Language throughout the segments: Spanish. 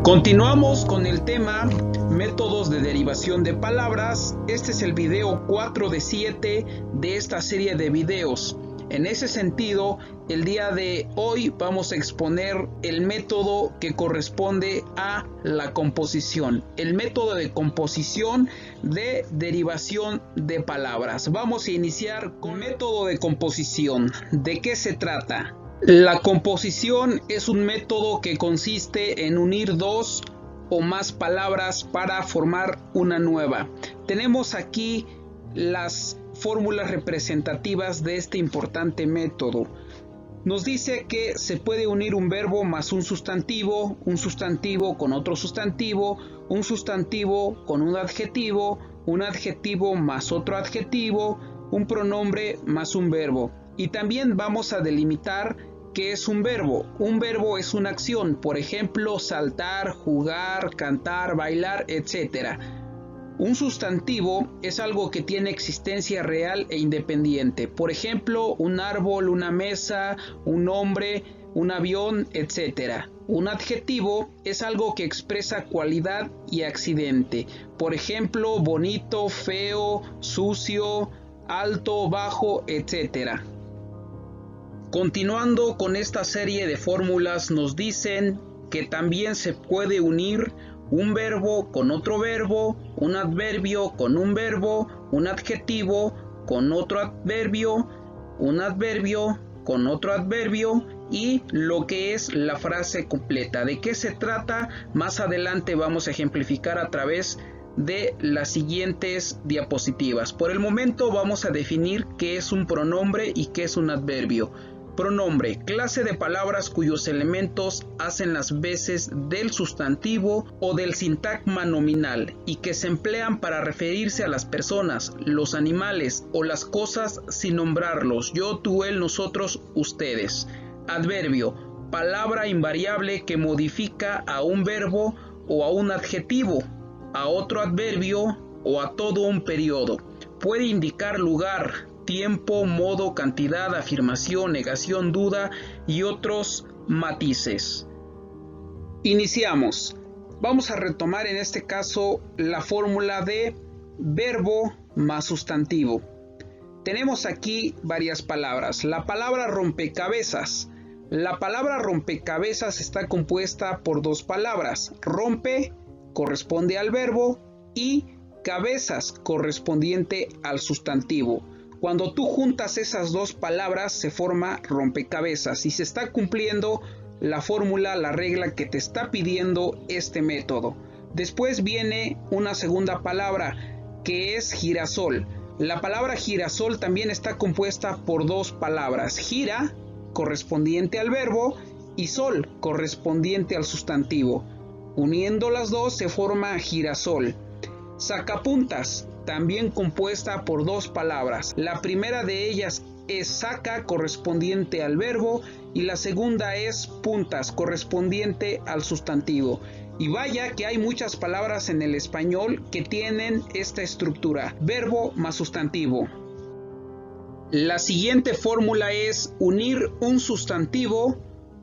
Continuamos con el tema métodos de derivación de palabras. Este es el video 4 de 7 de esta serie de videos. En ese sentido, el día de hoy vamos a exponer el método que corresponde a la composición, el método de composición de derivación de palabras. Vamos a iniciar con el método de composición. ¿De qué se trata? La composición es un método que consiste en unir dos o más palabras para formar una nueva. Tenemos aquí las fórmulas representativas de este importante método. Nos dice que se puede unir un verbo más un sustantivo con otro sustantivo, un sustantivo con un adjetivo más otro adjetivo, un pronombre más un verbo. Y también vamos a delimitar qué es un verbo. Un verbo es una acción, por ejemplo, saltar, jugar, cantar, bailar, etc. Un sustantivo es algo que tiene existencia real e independiente. Por ejemplo, un árbol, una mesa, un hombre, un avión, etc. Un adjetivo es algo que expresa cualidad y accidente. Por ejemplo, bonito, feo, sucio, alto, bajo, etc. Continuando con esta serie de fórmulas, nos dicen que también se puede unir un verbo con otro verbo, un adverbio con un verbo, un adjetivo con otro adverbio, un adverbio con otro adverbio y lo que es la frase completa. ¿De qué se trata? Más adelante vamos a ejemplificar a través de las siguientes diapositivas. Por el momento vamos a definir qué es un pronombre y qué es un adverbio. Pronombre, clase de palabras cuyos elementos hacen las veces del sustantivo o del sintagma nominal y que se emplean para referirse a las personas, los animales o las cosas sin nombrarlos, yo, tú, él, nosotros, ustedes. Adverbio, palabra invariable que modifica a un verbo o a un adjetivo, a otro adverbio o a todo un periodo. Puede indicar lugar, tiempo, modo, cantidad, afirmación, negación, duda y otros matices. Iniciamos. Vamos a retomar en este caso la fórmula de verbo más sustantivo. Tenemos aquí varias palabras. La palabra rompecabezas. La palabra rompecabezas está compuesta por dos palabras. Rompe corresponde al verbo y cabezas correspondiente al sustantivo. Cuando tú juntas esas dos palabras se forma rompecabezas y se está cumpliendo la fórmula, la regla que te está pidiendo este método. Después viene una segunda palabra que es girasol. La palabra girasol también está compuesta por dos palabras. Gira, correspondiente al verbo, y sol, correspondiente al sustantivo. Uniendo las dos se forma girasol. Sacapuntas, también compuesta por dos palabras. La primera de ellas es saca, correspondiente al verbo, y la segunda es puntas, correspondiente al sustantivo. Y vaya que hay muchas palabras en el español que tienen esta estructura, verbo más sustantivo. La siguiente fórmula es unir un sustantivo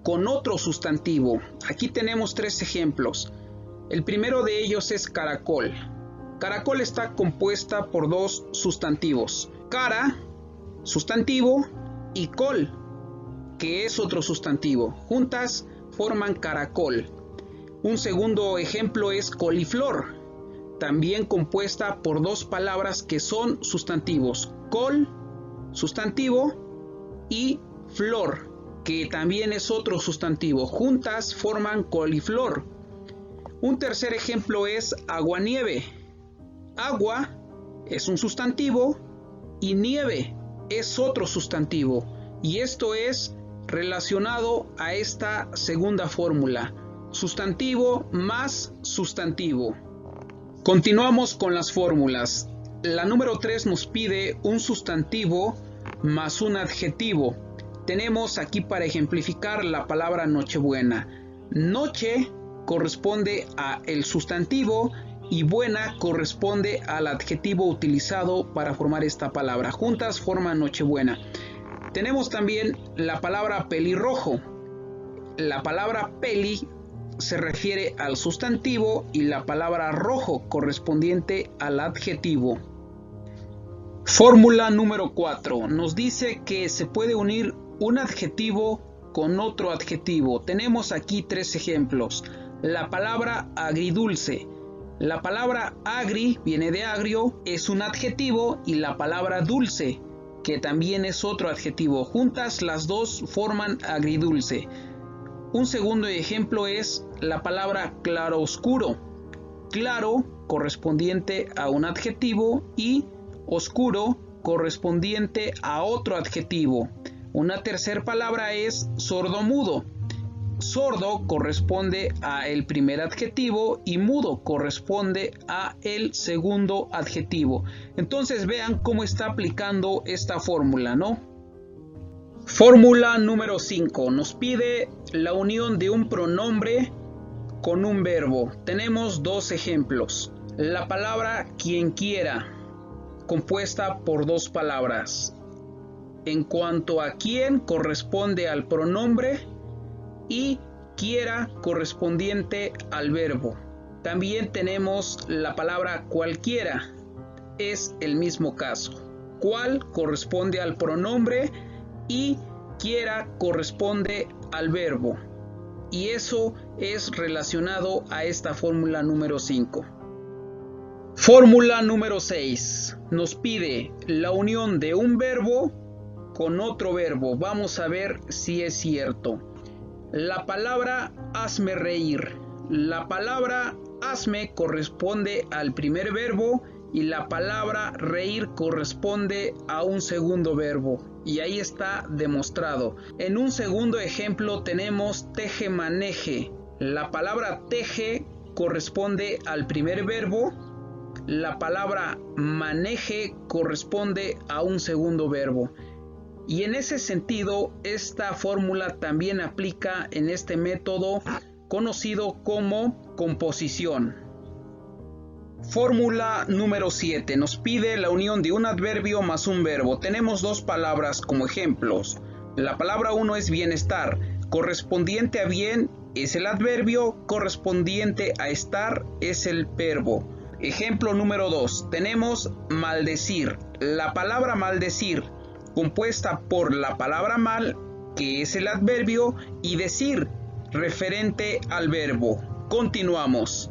con otro sustantivo. Aquí tenemos tres ejemplos. El primero de ellos es caracol. Caracol está compuesta por dos sustantivos. Cara, sustantivo, y col, que es otro sustantivo. Juntas forman caracol. Un segundo ejemplo es coliflor, también compuesta por dos palabras que son sustantivos. Col, sustantivo, y flor, que también es otro sustantivo. Juntas forman coliflor. Un tercer ejemplo es aguanieve. Agua es un sustantivo y nieve es otro sustantivo. Y esto es relacionado a esta segunda fórmula. Sustantivo más sustantivo. Continuamos con las fórmulas. La número 3 nos pide un sustantivo más un adjetivo. Tenemos aquí para ejemplificar la palabra Nochebuena. Noche corresponde a el sustantivo y buena corresponde al adjetivo utilizado para formar esta palabra. Juntas forman Nochebuena. Tenemos también la palabra pelirrojo. La palabra peli se refiere al sustantivo y la palabra rojo correspondiente al adjetivo. Fórmula número 4. Nos dice que se puede unir un adjetivo con otro adjetivo. Tenemos aquí 3 ejemplos. La palabra agridulce. La palabra agri viene de agrio, es un adjetivo, y la palabra dulce, que también es otro adjetivo. Juntas las dos forman agridulce. Un segundo ejemplo es la palabra claroscuro. Claro correspondiente a un adjetivo y oscuro correspondiente a otro adjetivo. Una tercera palabra es sordomudo. Sordo corresponde a el primer adjetivo y mudo corresponde a el segundo adjetivo. Entonces vean cómo está aplicando esta fórmula, ¿no? Fórmula número 5. Nos pide la unión de un pronombre con un verbo. Tenemos 2 ejemplos. La palabra quien quiera, compuesta por 2 palabras. En cuanto a quien corresponde al pronombre y quiera correspondiente al verbo. También tenemos la palabra cualquiera, es el mismo caso. Cual corresponde al pronombre y quiera corresponde al verbo. Y eso es relacionado a esta fórmula número 5. Fórmula número 6. Nos pide la unión de un verbo con otro verbo. Vamos a ver si es cierto. La palabra hazme reír. La palabra hazme corresponde al primer verbo y la palabra reír corresponde a un segundo verbo. Y ahí está demostrado. En un segundo ejemplo tenemos teje-maneje. La palabra teje corresponde al primer verbo. La palabra maneje corresponde a un segundo verbo. Y en ese sentido, esta fórmula también aplica en este método conocido como composición. Fórmula número 7. Nos pide la unión de un adverbio más un verbo. Tenemos 2 palabras como ejemplos. La palabra 1 es bienestar. Correspondiente a bien es el adverbio, correspondiente a estar es el verbo. Ejemplo número 2. Tenemos maldecir. La palabra maldecir, compuesta por la palabra mal, que es el adverbio, y decir, referente al verbo. Continuamos.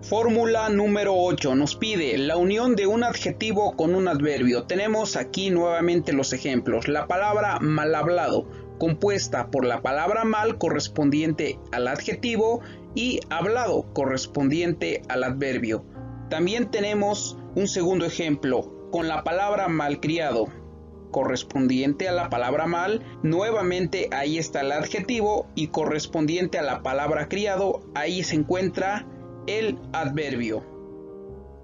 Fórmula número 8. Nos pide la unión de un adjetivo con un adverbio. Tenemos aquí nuevamente los ejemplos. La palabra mal hablado, compuesta por la palabra mal, correspondiente al adjetivo, y hablado, correspondiente al adverbio. También tenemos un segundo ejemplo con la palabra malcriado, correspondiente a la palabra mal. Nuevamente ahí está el adjetivo, y correspondiente a la palabra criado, ahí se encuentra el adverbio.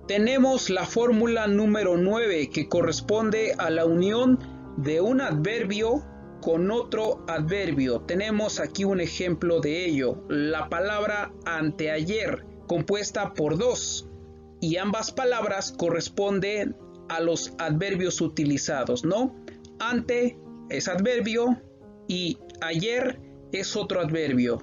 Tenemos la fórmula número 9, que corresponde a la unión de un adverbio con otro adverbio. Tenemos aquí un ejemplo de ello. La palabra anteayer, compuesta por 2, y ambas palabras corresponden a los adverbios utilizados, ¿no? Ante es adverbio y ayer es otro adverbio.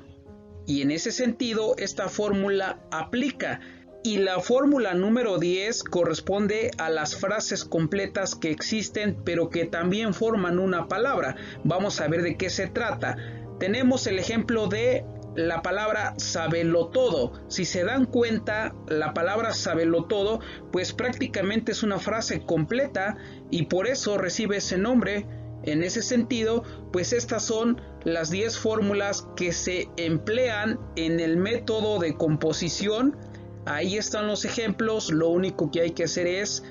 Y en ese sentido, esta fórmula aplica. Y la fórmula número 10 corresponde a las frases completas que existen, pero que también forman una palabra. Vamos a ver de qué se trata. Tenemos el ejemplo de la palabra sabelotodo. Si se dan cuenta, la palabra sabelotodo, pues prácticamente es una frase completa y por eso recibe ese nombre. En ese sentido, pues estas son las 10 fórmulas que se emplean en el método de composición. Ahí están los ejemplos. Lo único que hay que hacer es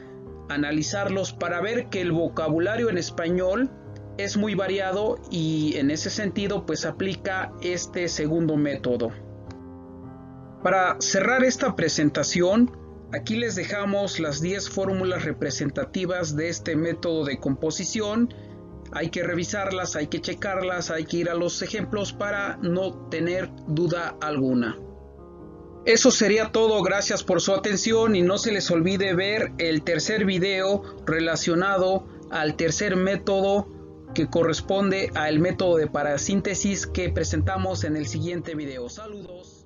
analizarlos para ver que el vocabulario en español es muy variado, y en ese sentido pues aplica este segundo método. Para cerrar esta presentación, aquí les dejamos las 10 fórmulas representativas de este método de composición. Hay que revisarlas, hay que checarlas, hay que ir a los ejemplos para no tener duda alguna. Eso sería todo. Gracias por su atención y no se les olvide ver el tercer video relacionado al tercer método que corresponde al método de parasíntesis que presentamos en el siguiente video. Saludos.